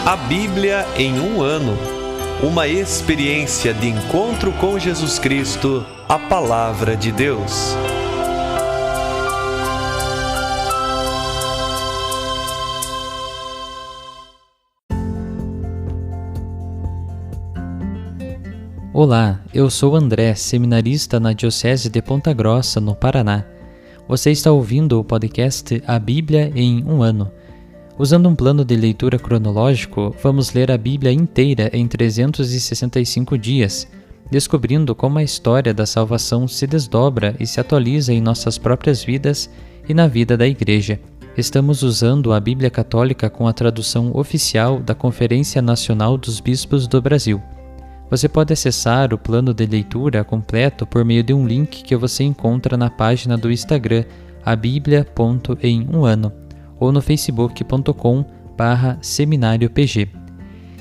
A Bíblia em um ano. Uma experiência de encontro com Jesus Cristo, a Palavra de Deus. Olá, eu sou André, seminarista na Diocese de Ponta Grossa, no Paraná. Você está ouvindo o podcast A Bíblia em um ano. Usando um plano de leitura cronológico, vamos ler a Bíblia inteira em 365 dias, descobrindo como a história da salvação se desdobra e se atualiza em nossas próprias vidas e na vida da Igreja. Estamos usando a Bíblia Católica com a tradução oficial da Conferência Nacional dos Bispos do Brasil. Você pode acessar o plano de leitura completo por meio de um link que você encontra na página do Instagram, abiblia.em1ano, ou no facebook.com/seminariopg.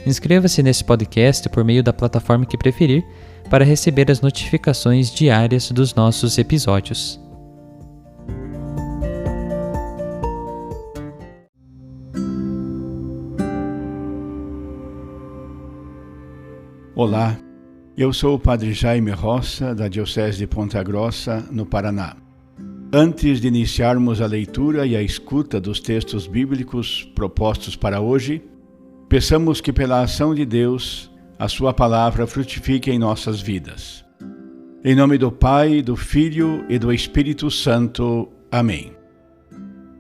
Inscreva-se nesse podcast por meio da plataforma que preferir para receber as notificações diárias dos nossos episódios. Olá, eu sou o Padre Jaime Roça, da Diocese de Ponta Grossa, no Paraná. Antes de iniciarmos a leitura e a escuta dos textos bíblicos propostos para hoje, peçamos que pela ação de Deus, a sua palavra frutifique em nossas vidas. Em nome do Pai, do Filho e do Espírito Santo. Amém.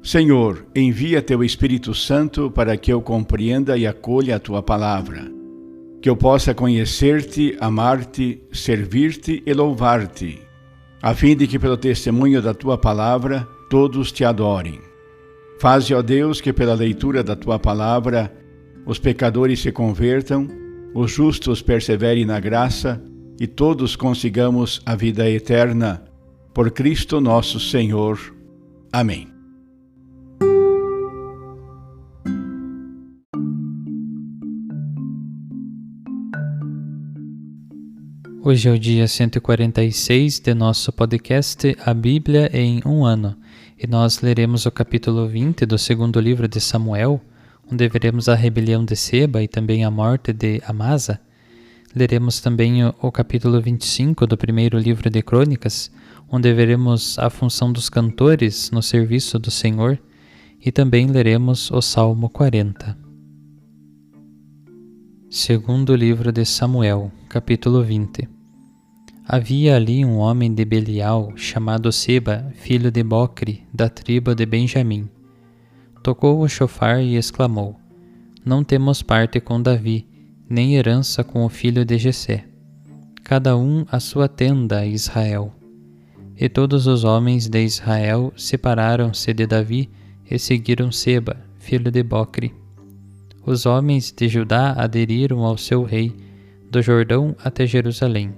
Senhor, envia teu Espírito Santo para que eu compreenda e acolha a tua palavra, que eu possa conhecer-te, amar-te, servir-te e louvar-te, a fim de que pelo testemunho da tua palavra todos te adorem. Faze, ó Deus, que pela leitura da tua palavra os pecadores se convertam, os justos perseverem na graça e todos consigamos a vida eterna. Por Cristo nosso Senhor. Amém. Hoje é o dia 146 de nosso podcast A Bíblia em um ano, e nós leremos o capítulo 20 do segundo livro de Samuel, onde veremos a rebelião de Seba e também a morte de Amasa. Leremos também o capítulo 25 do primeiro livro de Crônicas, onde veremos a função dos cantores no serviço do Senhor, e também leremos o Salmo 40. Segundo livro de Samuel, capítulo 20. Havia ali um homem de Belial, chamado Seba, filho de Bocri, da tribo de Benjamim. Tocou o chofar e exclamou: Não temos parte com Davi, nem herança com o filho de Jessé. Cada um a sua tenda a Israel. E todos os homens de Israel separaram-se de Davi e seguiram Seba, filho de Bocri. Os homens de Judá aderiram ao seu rei, do Jordão até Jerusalém.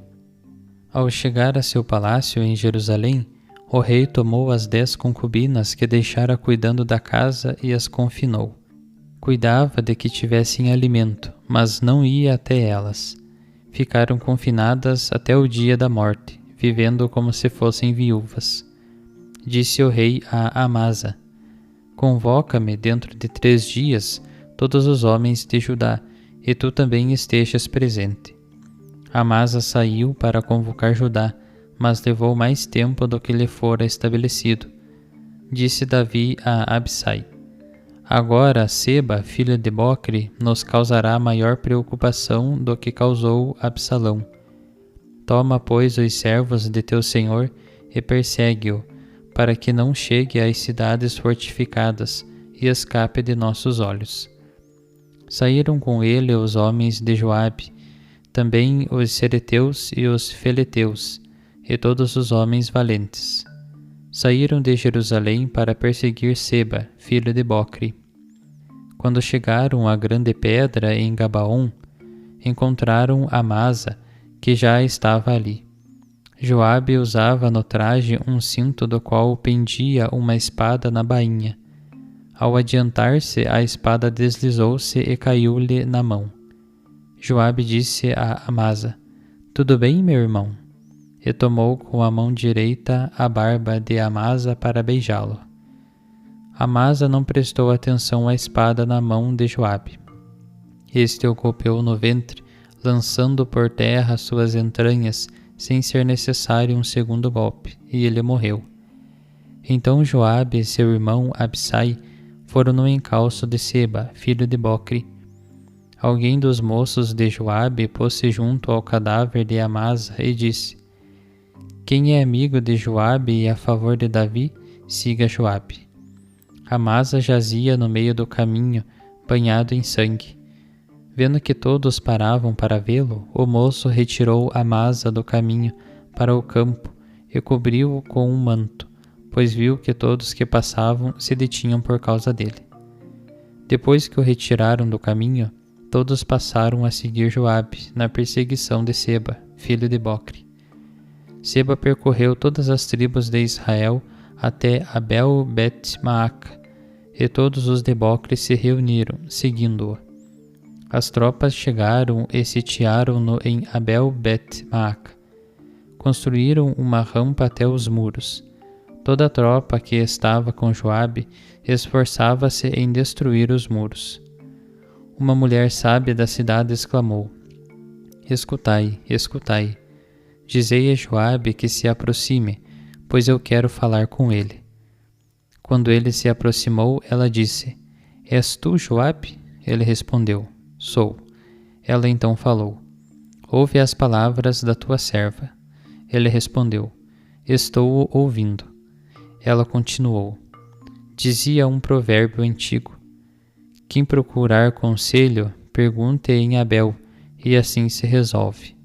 Ao chegar a seu palácio em Jerusalém, o rei tomou as 10 concubinas que deixara cuidando da casa e as confinou. Cuidava de que tivessem alimento, mas não ia até elas. Ficaram confinadas até o dia da morte, vivendo como se fossem viúvas. Disse o rei a Amasa: Convoca-me dentro de 3 dias todos os homens de Judá, e tu também estejas presente. Amasa saiu para convocar Judá, mas levou mais tempo do que lhe fora estabelecido. Disse Davi a Abisai: Agora Seba, filho de Bocri, nos causará maior preocupação do que causou Absalão. Toma, pois, os servos de teu senhor e persegue-o, para que não chegue às cidades fortificadas e escape de nossos olhos. Saíram com ele os homens de Joabe, também os cereteus e os feleteus, e todos os homens valentes. Saíram de Jerusalém para perseguir Seba, filho de Bocri. Quando chegaram à grande pedra em Gabaon, encontraram Amasa, que já estava ali. Joabe usava no traje um cinto do qual pendia uma espada na bainha. Ao adiantar-se, a espada deslizou-se e caiu-lhe na mão. Joabe disse a Amasa: Tudo bem, meu irmão? E tomou com a mão direita a barba de Amasa para beijá-lo. Amasa não prestou atenção à espada na mão de Joabe. Este o golpeou no ventre, lançando por terra suas entranhas, sem ser necessário um segundo golpe, e ele morreu. Então Joabe e seu irmão Abissai foram no encalço de Seba, filho de Bocri. Alguém dos moços de Joabe pôs-se junto ao cadáver de Amasa e disse: Quem é amigo de Joabe e a favor de Davi, siga Joabe. Amasa jazia no meio do caminho, banhado em sangue. Vendo que todos paravam para vê-lo, o moço retirou Amasa do caminho para o campo e cobriu-o com um manto, pois viu que todos que passavam se detinham por causa dele. Depois que o retiraram do caminho, todos passaram a seguir Joabe na perseguição de Seba, filho de Bocri. Seba percorreu todas as tribos de Israel até Abel-Bet-Maaca, e todos os de Bocri se reuniram, seguindo-o. As tropas chegaram e sitiaram-no em Abel-Bet-Maaca. Construíram uma rampa até os muros. Toda a tropa que estava com Joabe esforçava-se em destruir os muros. Uma mulher sábia da cidade exclamou: Escutai, escutai. Dizei a Joabe que se aproxime, pois eu quero falar com ele. Quando ele se aproximou, ela disse: És tu, Joabe? Ele respondeu: Sou. Ela então falou: Ouve as palavras da tua serva. Ele respondeu: Estou ouvindo. Ela continuou: Dizia um provérbio antigo: Quem procurar conselho, pergunte em Abel, e assim se resolve.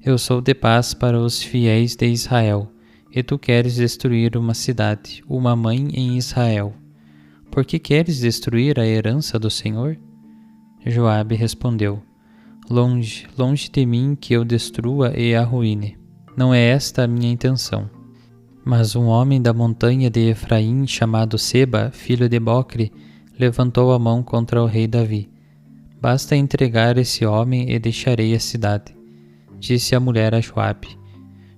Eu sou de paz para os fiéis de Israel, e tu queres destruir uma cidade, uma mãe em Israel. Por que queres destruir a herança do Senhor? Joabe respondeu: Longe, longe de mim que eu destrua e arruine. Não é esta a minha intenção. Mas um homem da montanha de Efraim, chamado Seba, filho de Bocri, levantou a mão contra o rei Davi. Basta entregar esse homem e deixarei a cidade. Disse a mulher a Joabe: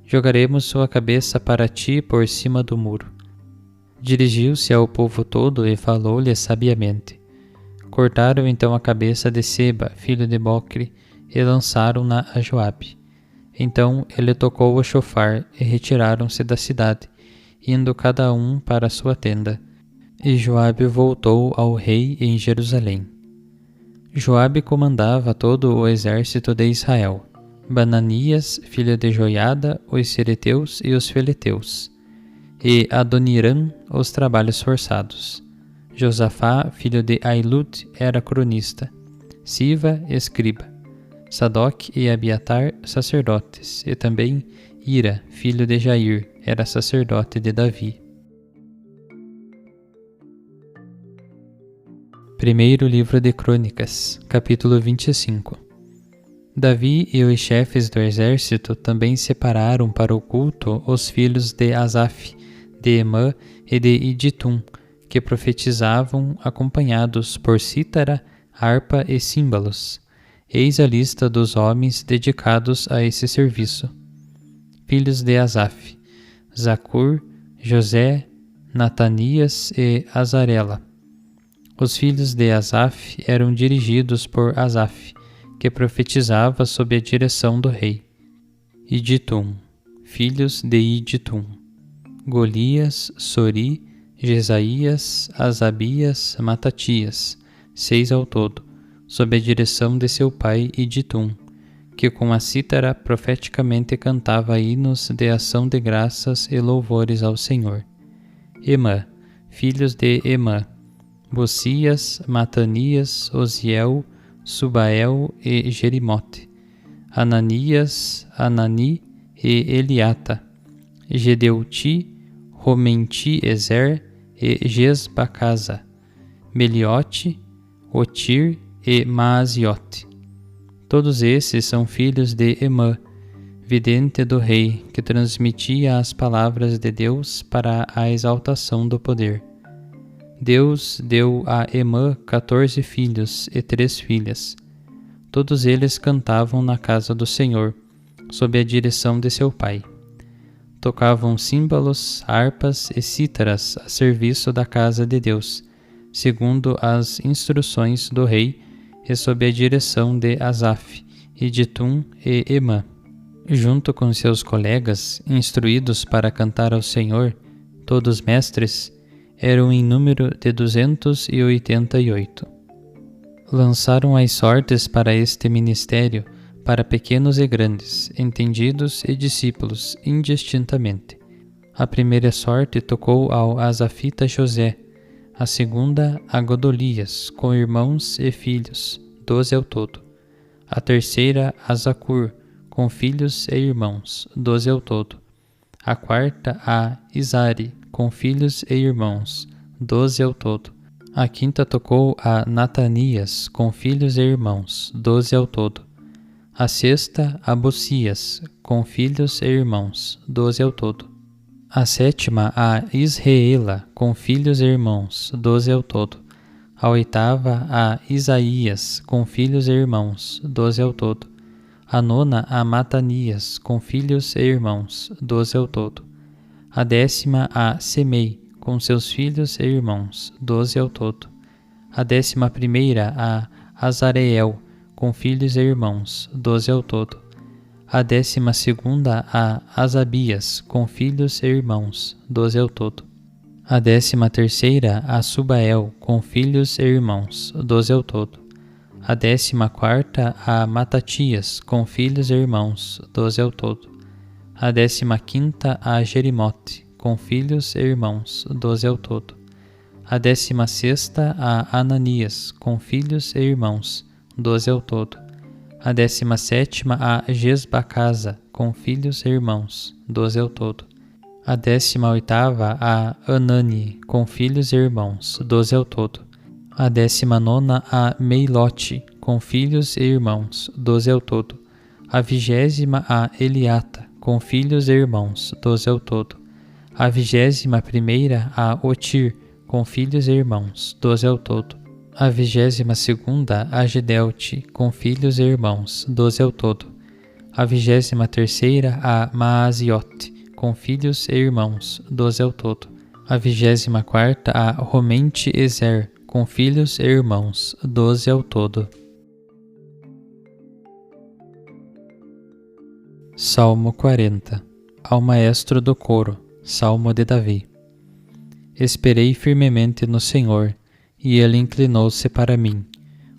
Jogaremos sua cabeça para ti por cima do muro. Dirigiu-se ao povo todo e falou-lhe sabiamente. Cortaram então a cabeça de Seba, filho de Bocri, e lançaram-na a Joabe. Então ele tocou o chofar e retiraram-se da cidade, indo cada um para a sua tenda. E Joabe voltou ao rei em Jerusalém. Joabe comandava todo o exército de Israel: Bananias, filho de Joiada, os Cereteus e os Feleteus, e Adoniram, os trabalhos forçados. Josafá, filho de Ailud, era cronista, Siva, escriba, Sadoc e Abiatar, sacerdotes, e também Ira, filho de Jair, era sacerdote de Davi. Primeiro livro de Crônicas, capítulo 25. Davi e os chefes do exército também separaram para o culto os filhos de Asaf, de Emã e de Iditum, que profetizavam acompanhados por cítara, harpa e símbolos. Eis a lista dos homens dedicados a esse serviço. Filhos de Asaf: Zacur, José, Natanias e Azarela. Os filhos de Asaf eram dirigidos por Asaf, que profetizava sob a direção do rei. Iditum: filhos de Iditum: Golias, Sori, Jesaías, Asabias, Matatias, 6 ao todo, sob a direção de seu pai Iditum, que com a cítara profeticamente cantava hinos de ação de graças e louvores ao Senhor. Emã: filhos de Emã: Bocias, Matanias, Osiel, Subael e Jerimote, Ananias, Anani e Eliata, Gedeuti, Romenti-Ezer e Gesbacasa, Meliote, Otir e Maaziote. Todos esses são filhos de Emã, vidente do rei, que transmitia as palavras de Deus para a exaltação do poder. Deus deu a Emã 14 filhos e 3 filhas. Todos eles cantavam na casa do Senhor, sob a direção de seu pai. Tocavam símbolos, harpas e cítaras a serviço da casa de Deus, segundo as instruções do rei, e sob a direção de Asaf, Idtum e Emã. Junto com seus colegas, instruídos para cantar ao Senhor, todos mestres, eram em número de 288. Lançaram as sortes para este ministério, para pequenos e grandes, entendidos e discípulos, indistintamente. A primeira sorte tocou ao Asafita José, a segunda a Godolias, com irmãos e filhos, 12 ao todo. A terceira a Zacur, com filhos e irmãos, 12 ao todo. A quarta a Izari, com filhos e irmãos, 12 ao todo. A quinta tocou a Natanias, com filhos e irmãos, 12 ao todo. A sexta a Bocias, com filhos e irmãos, 12 ao todo. A sétima a Israela, com filhos e irmãos, 12 ao todo. A oitava a Isaías, com filhos e irmãos, 12 ao todo. A nona a Matanias, com filhos e irmãos, 12 ao todo. A décima a Semei, com seus filhos e irmãos, 12 ao todo. A 11ª a Azareel, com filhos e irmãos, 12 ao todo. A 12ª a Asabias, com filhos e irmãos, 12 ao todo. A 13ª a Subael, com filhos e irmãos, 12 ao todo. A 14ª a Matatias, com filhos e irmãos, 12 ao todo. A 15ª a Jerimote, com filhos e irmãos, 12 ao todo. A 16ª a Ananias, com filhos e irmãos, 12 ao todo. A 17ª a Gesbacasa, com filhos e irmãos, 12 ao todo. A 18ª a Anani, com filhos e irmãos, 12 ao todo. A 19ª a Meilote, com filhos e irmãos, 12 ao todo. A 20ª a Eliata, com filhos e irmãos, 12 ao todo. A 21ª a Otir, com filhos e irmãos, 12 ao todo. A 22ª a Gidelte, com filhos e irmãos, 12 ao todo. A 23ª a Maaziote, com filhos e irmãos, 12 ao todo. A 24ª a Romente Ezer, com filhos e irmãos, 12 ao todo. Salmo 40. Ao maestro do coro, Salmo de Davi. Esperei firmemente no Senhor, e ele inclinou-se para mim,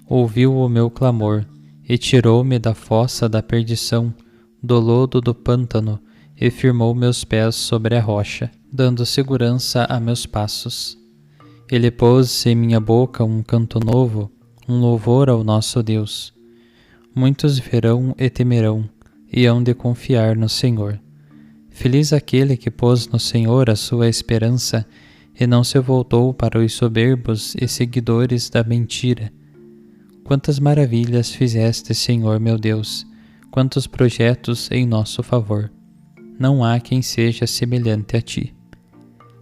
ouviu o meu clamor, e tirou-me da fossa da perdição, do lodo do pântano, e firmou meus pés sobre a rocha, dando segurança a meus passos. Ele pôs em minha boca um canto novo, um louvor ao nosso Deus. Muitos verão e temerão, e hão de confiar no Senhor. Feliz aquele que pôs no Senhor a sua esperança, e não se voltou para os soberbos e seguidores da mentira. Quantas maravilhas fizeste, Senhor meu Deus, quantos projetos em nosso favor. Não há quem seja semelhante a ti.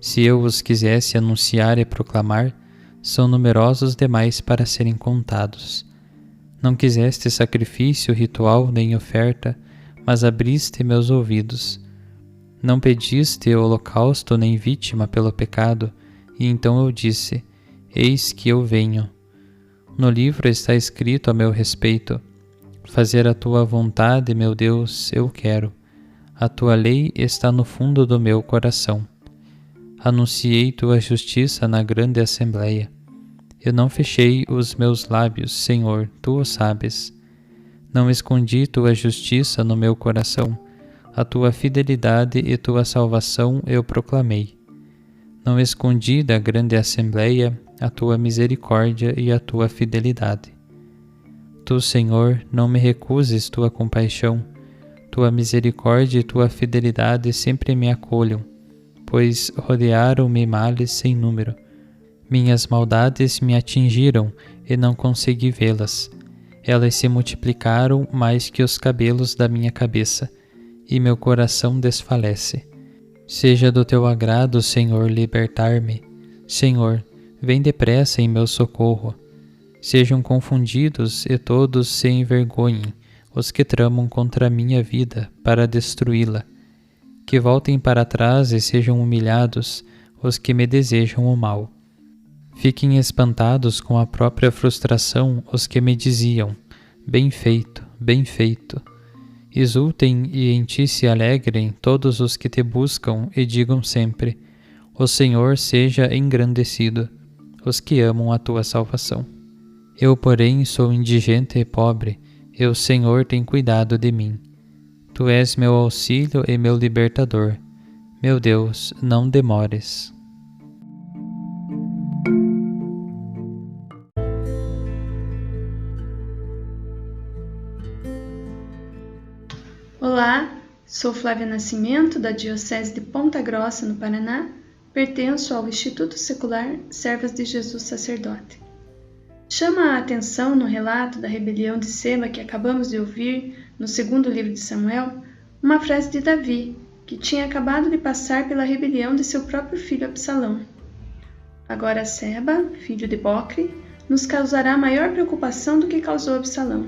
Se eu os quisesse anunciar e proclamar, são numerosos demais para serem contados. Não quiseste sacrifício ritual nem oferta, mas abriste meus ouvidos. Não pediste holocausto nem vítima pelo pecado, e então eu disse: eis que eu venho. No livro está escrito a meu respeito: fazer a tua vontade, meu Deus, eu quero. A tua lei está no fundo do meu coração. Anunciei tua justiça na grande assembleia. Eu não fechei os meus lábios, Senhor, tu o sabes. Não escondi tua justiça no meu coração. A tua fidelidade e tua salvação eu proclamei. Não escondi da grande assembleia a tua misericórdia e a tua fidelidade. Tu, Senhor, não me recuses tua compaixão. Tua misericórdia e tua fidelidade sempre me acolham, pois rodearam-me males sem número. Minhas maldades me atingiram e não consegui vê-las. Elas se multiplicaram mais que os cabelos da minha cabeça, e meu coração desfalece. Seja do teu agrado, Senhor, libertar-me. Senhor, vem depressa em meu socorro. Sejam confundidos e todos se envergonhem os que tramam contra a minha vida para destruí-la. Que voltem para trás e sejam humilhados os que me desejam o mal. Fiquem espantados com a própria frustração os que me diziam: bem feito, bem feito. Exultem e em ti se alegrem todos os que te buscam e digam sempre: o Senhor seja engrandecido, os que amam a tua salvação. Eu, porém, sou indigente e pobre, e o Senhor tem cuidado de mim. Tu és meu auxílio e meu libertador. Meu Deus, não demores. Olá, sou Flávia Nascimento, da Diocese de Ponta Grossa, no Paraná. Pertenço ao Instituto Secular Servas de Jesus Sacerdote. Chama a atenção no relato da rebelião de Seba que acabamos de ouvir no segundo livro de Samuel, uma frase de Davi, que tinha acabado de passar pela rebelião de seu próprio filho Absalão. Agora Seba, filho de Bocre, nos causará maior preocupação do que causou Absalão.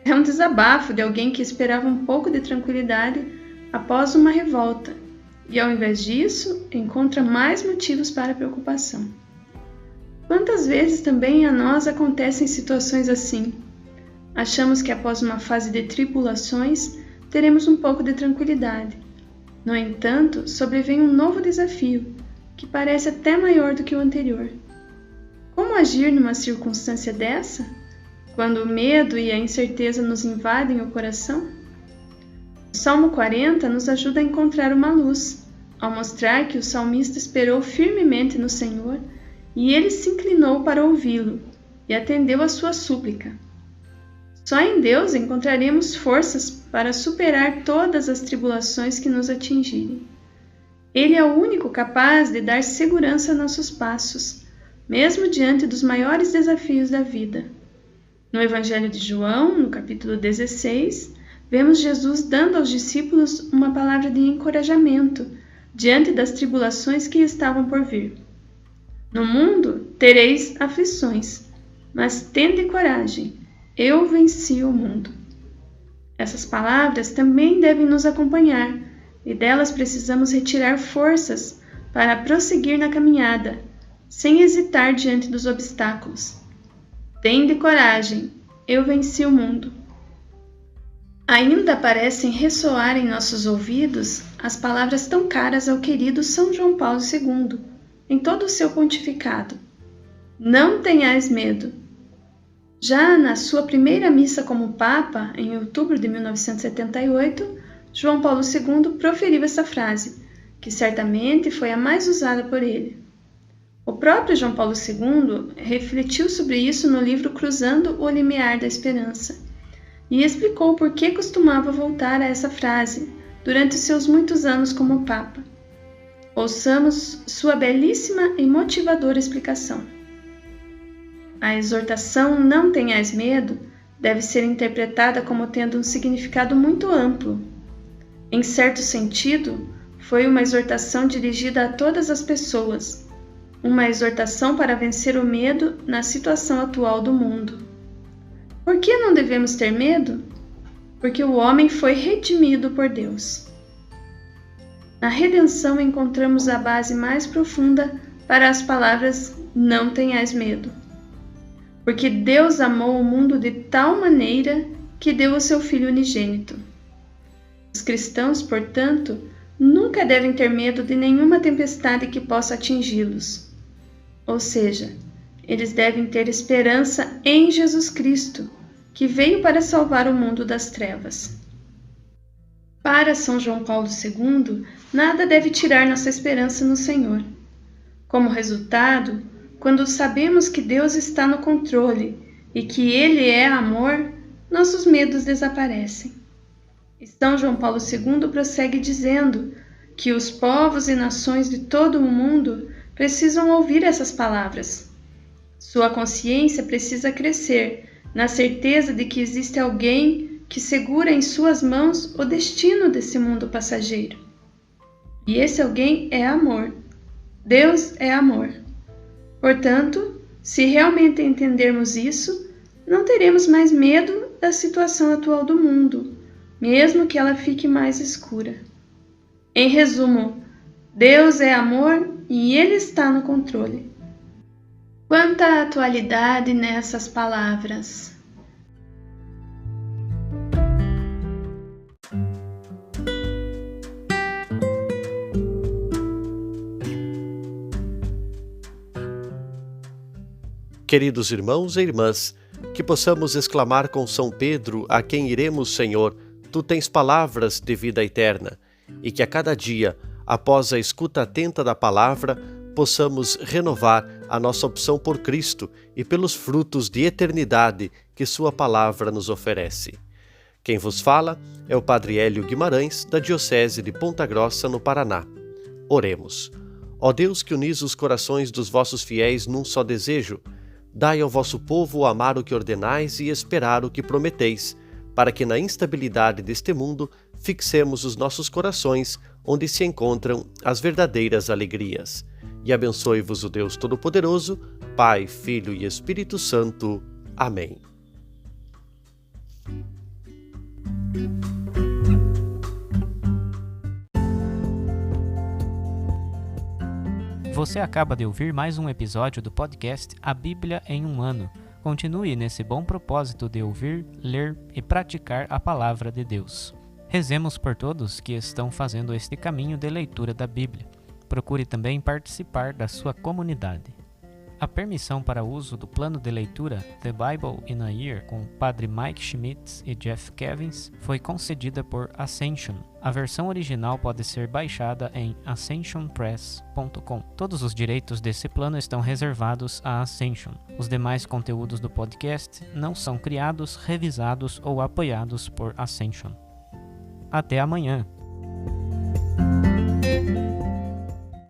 É um desabafo de alguém que esperava um pouco de tranquilidade após uma revolta, e ao invés disso, encontra mais motivos para preocupação. Quantas vezes também a nós acontecem situações assim? Achamos que após uma fase de tribulações, teremos um pouco de tranquilidade. No entanto, sobrevém um novo desafio, que parece até maior do que o anterior. Como agir numa circunstância dessa, quando o medo e a incerteza nos invadem o coração? O Salmo 40 nos ajuda a encontrar uma luz, ao mostrar que o salmista esperou firmemente no Senhor e ele se inclinou para ouvi-lo e atendeu a sua súplica. Só em Deus encontraremos forças para superar todas as tribulações que nos atingirem. Ele é o único capaz de dar segurança a nossos passos, mesmo diante dos maiores desafios da vida. No Evangelho de João, no capítulo 16, vemos Jesus dando aos discípulos uma palavra de encorajamento diante das tribulações que estavam por vir. No mundo tereis aflições, mas tende coragem, eu venci o mundo. Essas palavras também devem nos acompanhar, e delas precisamos retirar forças para prosseguir na caminhada, sem hesitar diante dos obstáculos. Tende coragem, eu venci o mundo. Ainda parecem ressoar em nossos ouvidos as palavras tão caras ao querido São João Paulo II, em todo o seu pontificado. Não tenhais medo. Já na sua primeira missa como Papa, em outubro de 1978, João Paulo II proferiu essa frase, que certamente foi a mais usada por ele. O próprio João Paulo II refletiu sobre isso no livro Cruzando o Limiar da Esperança e explicou por que costumava voltar a essa frase durante seus muitos anos como Papa. Ouçamos sua belíssima e motivadora explicação. A exortação "não tenhais medo" deve ser interpretada como tendo um significado muito amplo. Em certo sentido, foi uma exortação dirigida a todas as pessoas, uma exortação para vencer o medo na situação atual do mundo. Por que não devemos ter medo? Porque o homem foi redimido por Deus. Na redenção encontramos a base mais profunda para as palavras "não tenhais medo". Porque Deus amou o mundo de tal maneira que deu o seu Filho unigênito. Os cristãos, portanto, nunca devem ter medo de nenhuma tempestade que possa atingi-los. Ou seja, eles devem ter esperança em Jesus Cristo, que veio para salvar o mundo das trevas. Para São João Paulo II, nada deve tirar nossa esperança no Senhor. Como resultado, quando sabemos que Deus está no controle e que Ele é amor, nossos medos desaparecem. E São João Paulo II prossegue dizendo que os povos e nações de todo o mundo precisam ouvir essas palavras. Sua consciência precisa crescer na certeza de que existe alguém que segura em suas mãos o destino desse mundo passageiro. E esse alguém é amor. Deus é amor. Portanto, se realmente entendermos isso, não teremos mais medo da situação atual do mundo, mesmo que ela fique mais escura. Em resumo, Deus é amor e Ele está no controle. Quanta atualidade nessas palavras! Queridos irmãos e irmãs, que possamos exclamar com São Pedro, a quem iremos, Senhor, Tu tens palavras de vida eterna, e que a cada dia, após a escuta atenta da palavra, possamos renovar a nossa opção por Cristo e pelos frutos de eternidade que Sua palavra nos oferece. Quem vos fala é o Padre Hélio Guimarães, da Diocese de Ponta Grossa, no Paraná. Oremos. Ó Deus, que unis os corações dos vossos fiéis num só desejo, dai ao vosso povo amar o que ordenais e esperar o que prometeis, para que na instabilidade deste mundo fixemos os nossos corações onde se encontram as verdadeiras alegrias. E abençoe-vos o Deus Todo-Poderoso, Pai, Filho e Espírito Santo. Amém. Você acaba de ouvir mais um episódio do podcast A Bíblia em um Ano. Continue nesse bom propósito de ouvir, ler e praticar a Palavra de Deus. Rezemos por todos que estão fazendo este caminho de leitura da Bíblia. Procure também participar da sua comunidade. A permissão para uso do plano de leitura The Bible in a Year com Padre Mike Schmitz e Jeff Kevins foi concedida por Ascension. A versão original pode ser baixada em ascensionpress.com. Todos os direitos desse plano estão reservados à Ascension. Os demais conteúdos do podcast não são criados, revisados ou apoiados por Ascension. Até amanhã!